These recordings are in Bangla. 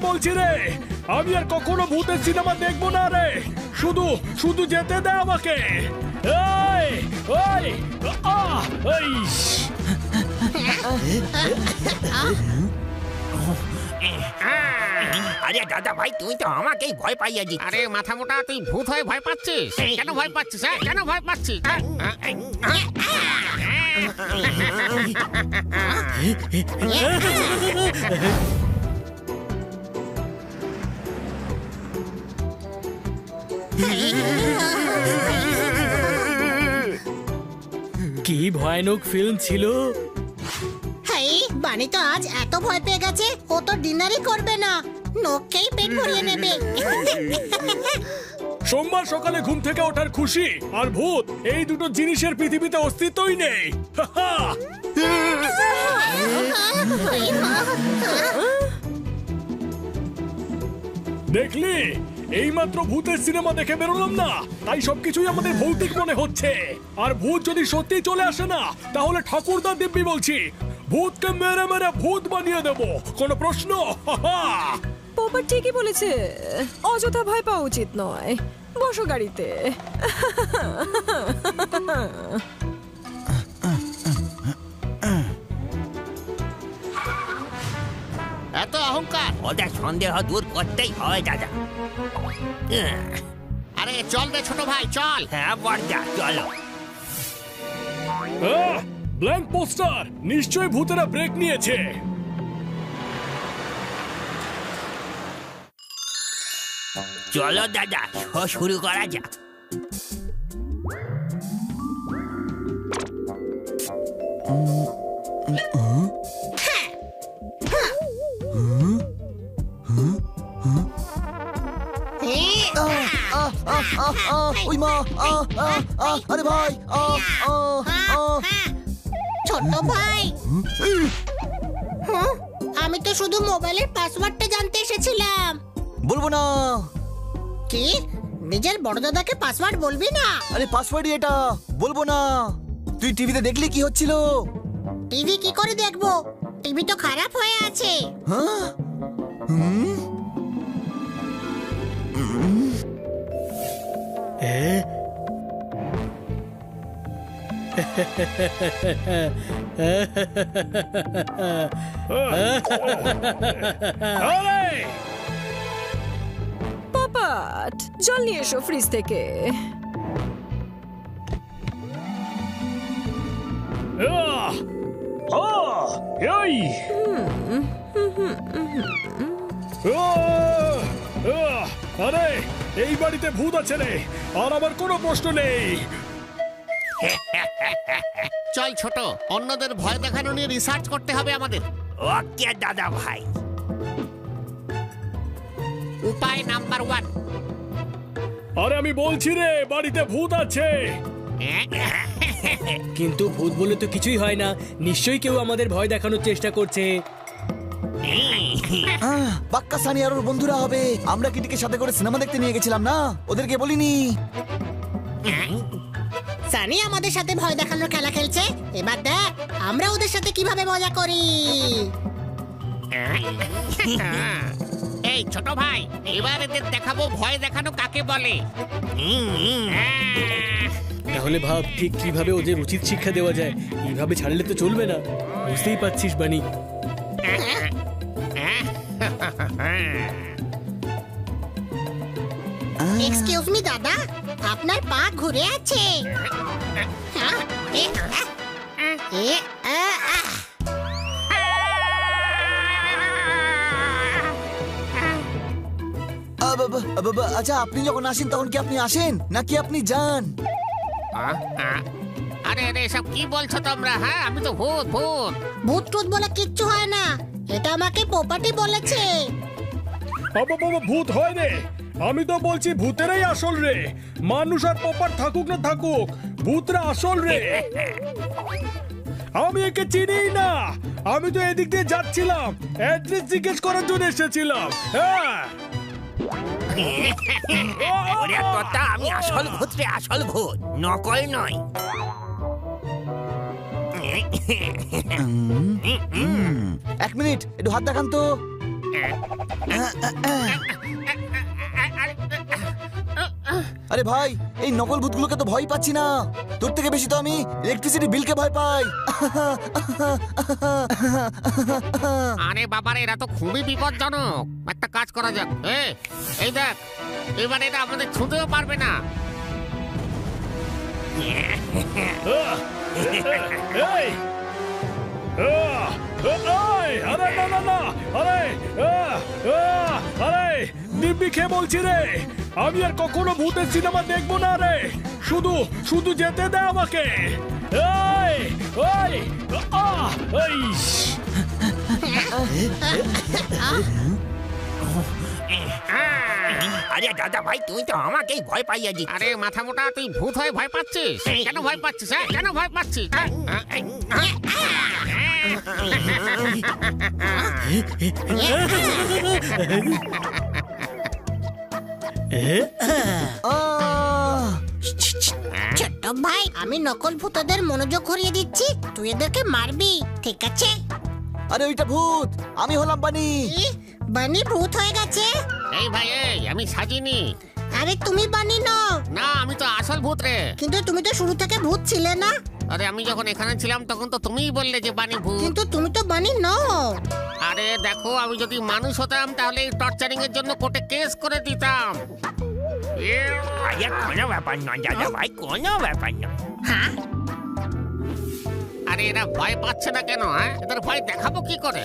বলছি রে, আমি আর কখনো ভূতের সিনেমা দেখবো না রে। শুধু শুধু যেতে দে আমাকে। এই ওই এই আরে দাদা ভাই, তুই তো আমাকেই ভয় পাইয়ে দিচ্ছিস। আরে মাথা মোটা, তুই ভূত হয়ে ভয় পাচ্ছিস? কেন ভয় পাচ্ছিস? হ্যাঁ, কেন ভয় পাচ্ছিস? কি ভয়ানক ফিল্ম ছিল। হাই, বানি তো আজ এত ভয় পেয়ে গেছে, ও তো ডিনারই করবে না, নখকেই পেট ভরিয়ে নেবে। সোমবার সকালে ঘুম থেকে ওঠার খুশি আর ভূত, এই দুটো জিনিসের পৃথিবীতে অস্তিত্বই নেই। দেখলি, এইমাত্র ভূতের সিনেমা দেখে বেরোলাম না, তাই সবকিছুই আমাদের ভৌতিক মনে হচ্ছে। আর ভূত যদি সত্যি চলে আসে না, তাহলে ঠাকুরদা দিব্যি বলছি, ভূতকে মেরে মেরে ভূত বানিয়ে দেবো। কোনো প্রশ্ন? পোপা ঠিকই বলেছে, অযথা ভয় পাওয়া উচিত নয়। বসো গাড়িতে। এত অহংকার! ওদের সন্দেহ দূর করতেই হয় দাদা। আরে চল রে ছোট ভাই, চল। হ্যাঁ বড়দা, চলো। ব্ল্যাঙ্ক পোস্টার, নিশ্চয়ই ভূতেরা ব্রেক নিয়েছে। চলো দাদা, শো শুরু করা যাক। ওই মা, আরে ভাই, ছোট ভাই, আমি তো শুধু মোবাইলের পাসওয়ার্ডটা জানতে এসেছিলাম। বলবো না। কি, নিজের বড় দাদাকে পাসওয়ার্ড বলবি না? আরে পাসওয়ার্ডই এটা, বলবো না। তুই টিভিতে দেখলি কি হচ্ছিল? টিভি কি করে দেখবো? টিভি তো খারাপ হয়ে আছে। হ্যাঁ? পপাট, জল নিয়ে এসো ফ্রিজ থেকে। আরে এই বাড়িতে ভূত আছে রে, আর আমার কোনো প্রশ্ন নেই। চল ছোট, অন্যদের ভয় দেখানো নিয়ে রিসার্চ করতে হবে আমাদের। ওকে দাদা ভাই। উপায় নাম্বার 1। আরে আমি বলছি রে, বাড়িতে ভূত আছে। কিন্তু ভূত বলে তো কিছুই হয় না, নিশ্চয়ই কেউ আমাদের ভয় দেখানোর চেষ্টা করছে। বাক্কা সানি আর ওর বন্ধুরা হবে। আমরা কিটিকে সাথে করে সিনেমা দেখতে নিয়ে গেছিলাম না, ওদেরকে বলিনি। সানি আমাদের সাথে ভয় দেখানোর খেলা খেলছে, এবার দেখ আমরা ওদের সাথে কিভাবে মজা করি। এই ছোট ভাই, এবার এদের দেখাবো ভয় দেখানো কাকে বলে। তাহলে ভাব ঠিক কিভাবে ওদের উচিত শিক্ষা দেওয়া যায়। এইভাবে ছাড়লে তো চলবে না, বুঝতেই পারছিস বানি। এক্সকিউজ মি দাদা, আপনার পা ঘুরে আছে। আচ্ছা, আপনি যখন আসেন তখন কি আপনি আসেন নাকি আপনি যান? আরে আরে, এসব কি বলছো তোমরা? হ্যাঁ, আমি তো ভূত ভূত। ভূত টুত বলে কিচ্ছু হয় না, এটা আমাকে পোপাটি বলেছে। বাবা বাবা, ভূত হয় রে। আমি তো বলছি ভূতেরাই আসল রে। মানুষ আর পোপার থাকুক না থাকুক, ভূতরা আসল রে। আমি একে চিনিই না, আমি তো এদিক দিয়ে যাচ্ছিলাম, অ্যাড্রেস জিজ্ঞেস করার জন্য এসেছিলাম। হ্যাঁ, ওরে কথা, আমি আসল ভূত রে, আসল ভূত, নকল নয়। এক মিনিট, একটু হাত দেখান তো। আরে ভাই, এই নকল ভূতগুলোকে তো ভয় পাচ্ছি না। তোর থেকে বেশি তো আমি ইলেকট্রিসিটি বিলকে ভয় পাই। আরে বাবারে, এরা তো খুবই বিপজ্জনক। একটা কাজ করা যাক। এই দেখ, এবার এটা আমাদের ছুঁতেও পারবে না। এই! আরে না না না, আরে দিব্যি খেয়ে বলছি রে, আমি আর কখনো ভূতের সিনেমা দেখবো না রে। শুধু শুধু যেতে দে আমাকে। এই ওই আরে দাদা ভাই, তুই তো আমাকেই ভয় পাইয়ে দিচ্ছিস। আরে মাথা মোটা, তুই ভূত হয়ে ভয় পাচ্ছিস? কেন ভয় পাচ্ছিস? কেন ভয় পাচ্ছিস? ছোট্ট ভাই, আমি নকল ভূতদের মনোযোগ ঘুরিয়ে দিচ্ছি, তুই এদেরকে মারবি, ঠিক আছে? আরে ওইটা ভূত, আমি হলাম বানি। ই, বানি ভূত হয়ে গেছে? এই ভাই, আমি সাজিনি। আরে তুমি বানি নও। না, আমি তো আসল ভূত রে। কিন্তু তুমি তো শুরু থেকে ভূত ছিলে না। আরে আমি যখন এখানে ছিলাম তখন তো তুমিই বললে যে বানি ভূত। কিন্তু তুমি তো বানি নও। আরে দেখো, আমি যদি মানুষ হতাম তাহলে এই টর্চারিং এর জন্য কোর্টে কেস করে দিতাম। আরে কোনো ব্যাপার নয় দাদা ভাই, কোনো ব্যাপার নয়। আরে এরা ভয় পাচ্ছে না কেন? এদের ভয় দেখাবো কি করে?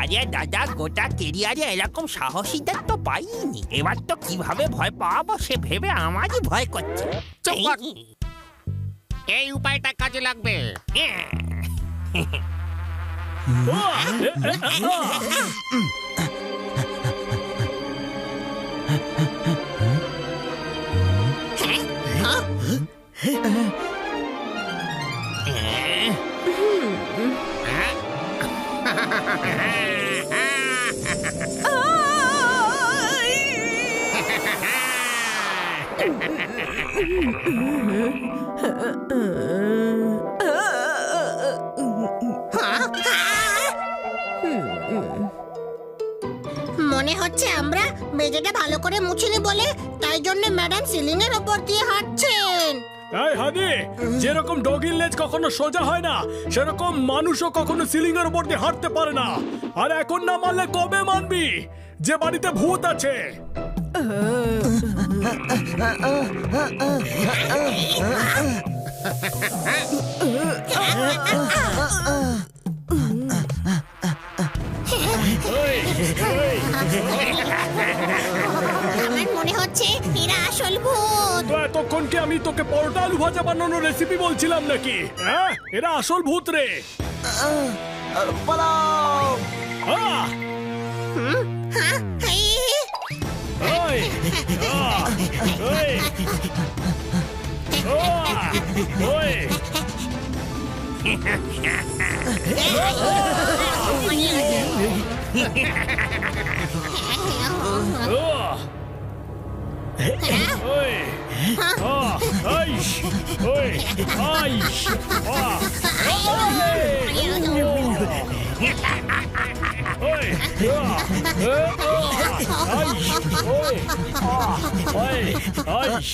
আরে দাদা, গোটা কেরিয়ারে এরকম সাহসীদের তো পাইনি। এবার তো কিভাবে ভয় পাবো সে ভেবে আমারই ভয় করছে। চুপ কর। এই উপায়টা কাজে লাগবে। মনে হচ্ছে আমরা মেঝেটা ভালো করে মুছিনি বলে তাই জন্য ম্যাডাম সিলিং এর উপর দিয়ে হাঁটছেন। এই হানি, যেরকম ডগির লেজ কখনো সোজা হয় না, সেরকম মানুষও কখনো সিলিং এর উপর দিয়ে হাঁটতে পারে না। আর এখন না মানলে কবে মানবি যে বাড়িতে ভূত আছে? আমার মনে হচ্ছে এরা আসল ভূত। তো এতক্ষণ কি আমি তোকে পরোটা আলু ভাজা বানানোর রেসিপি বলছিলাম নাকি? হ্যাঁ, এরা আসল ভূত রে। পালাও! আহ! এই, ওই! আহ! ওই! আহ! ওই! আহ! ওই! আহ! আইশ! ওই! আইশ! আহ! ওই! আইশ! ওই! আহ! ওই! আইশ!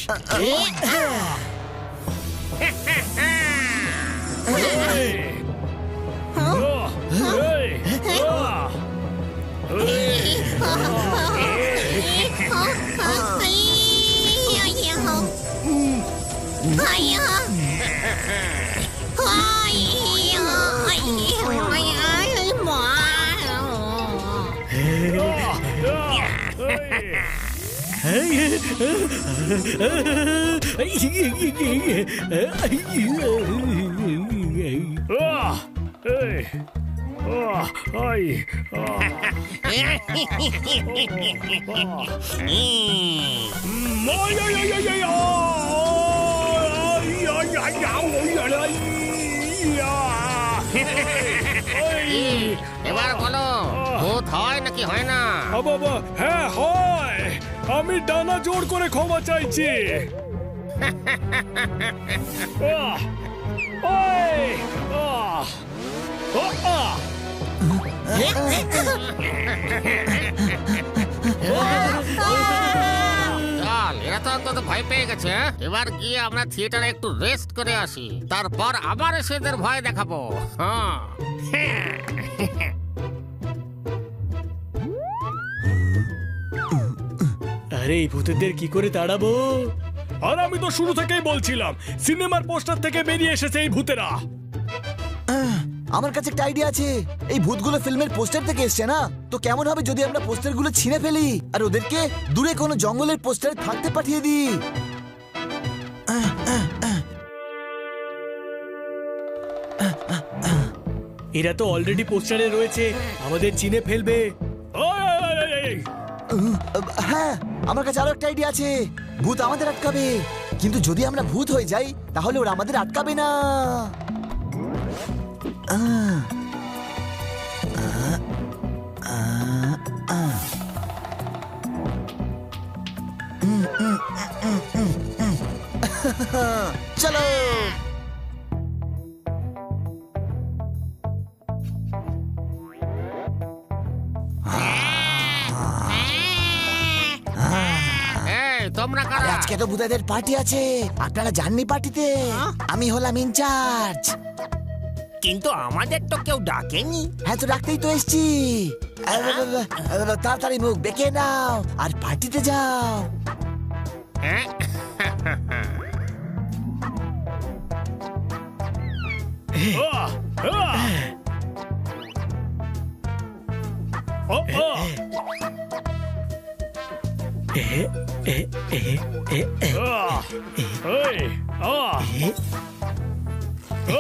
এবার বলো, ভূত হয় নাকি হয় না? বাবা, হ্যাঁ হয়। আমি ডানা জোড় করে ক্ষমা চাইছি। ওই! আহ! আহ! চল, এরা তো অন্তত ভয় পেয়ে গেছে। এবার গিয়ে আমরা থিয়েটারে একটু রেস্ট করে আসি, তারপর আবার এসে এদের ভয় দেখাবো। হ্যাঁ। আরে এই ভূতেদের কি করে তাড়াবো? আর আমি তো শুরু থেকেই বলছিলাম, সিনেমার পোস্টার থেকে বেরিয়ে এসেছে এই ভূতেরা। আমার কাছে একটা আইডিয়া আছে। এই ভূতগুলো ফিল্মের পোস্টার থেকে এসছে না, তো কেমন হবে যদি আমরা পোস্টারগুলো ছিঁড়ে ফেলি আর ওদেরকে দূরে কোনো জঙ্গলের পোস্টারে থাকতে পাঠিয়ে দিই? এরা তো অলরেডি পোস্টারে রয়েছে, আমাদের চিনে ফেলবে। এই, হ্যাঁ, আমার কাছে আরো একটা আইডিয়া আছে। ভূত আমাদের আটকাবে, কিন্তু যদি আমরা ভূত হয়ে যাই তাহলে ওরা আমাদের আটকাবে না। চলো। এই, তোমরা আরে কারা? আজকে তো ভূতেদের পার্টি আছে, আপনারা যাননি পার্টিতে? আমি হলাম ইনচার্জ। কিন্তু আমাদের তো কেউ ডাকেনি। হ্যাঁ, তো ডাকতেই তো এসছি। তাড়াতাড়ি মুখ বেঁকে নাও আর পার্টিতে যাও। হ্যাঁ? আহ, আহ। ও, ও। আহ, এই, আহ।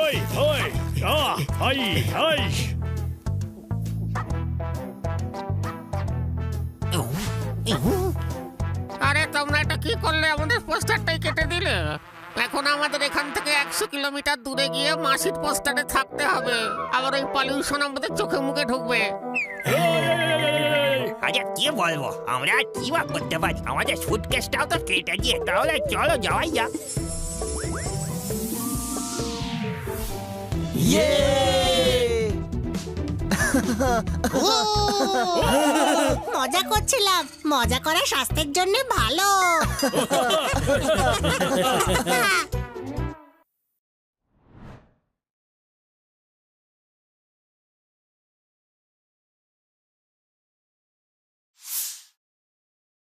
এই, এই, আহ, আই, আই। আরে তোমরা এটা কি করলে? আমাদের পোস্টারটাই কেটে দিলে। এখন আমাদের এখান থেকে 100 কিলোমিটার দূরে গিয়ে মাসির পোস্টারে থাকতে হবে, আবার ওই পলিউশন আমাদের চোখে মুখে ঢুকবে। আচ্ছা কি বলবো, আমরা আর কি বা করতে পারি? আমাদের সুটকেসটাও তো কেটে দিয়ে, তাহলে চলো যাওয়াই যাক। ইয়ে! মজা করছিলাম, মজা করা স্বাস্থ্যের জন্য ভালো।